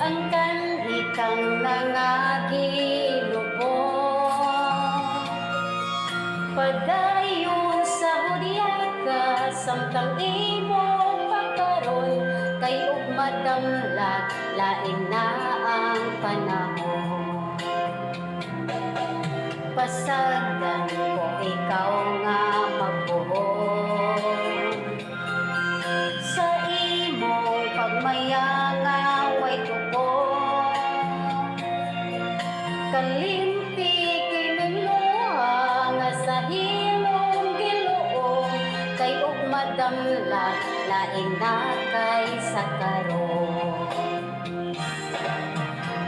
ang kanhitang nangagilubong. Padayon sa hudyaga, samtang imo pagkaroon, kay ug madamlag, lain na ang panahon. Pasagdan ko ikaw nga magbuhon, sa imong pagmayanga way tubong. Kalimti kining luha nga sa hilong giluong, kay ug madamlag, lain na kay sa karon.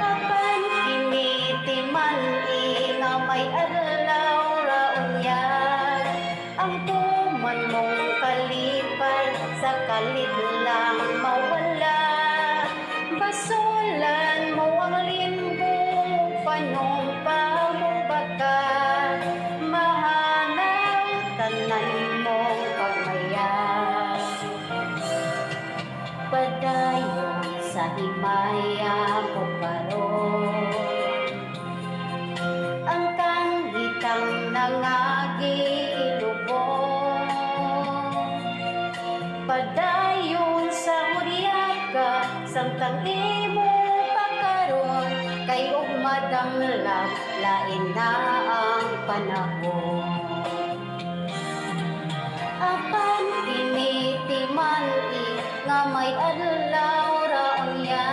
Apan kinitiman nga may adlaw ra unyag, ang tuman mong kalipay sa kalit lang mawala. Basulan mo ang limbong panumpa mong baka, mahanaw tanan mong pagmayag. Padayon sa himaya ko karon, ang kanghitang nangagilubong. Padayon sa hudyaga, samtang imo pagkaroon, kay ug madamlag, lain na ang panahon. Apan tinitiman nga may adlaw ra unya,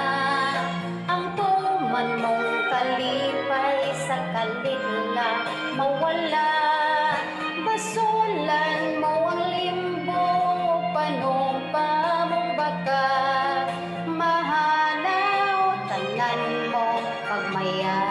ang tuman mong kalipay sa kalit lang mawala. Basulan mo ang limbo, panumpa mong baka, mahanaw tanan mo pagmaya.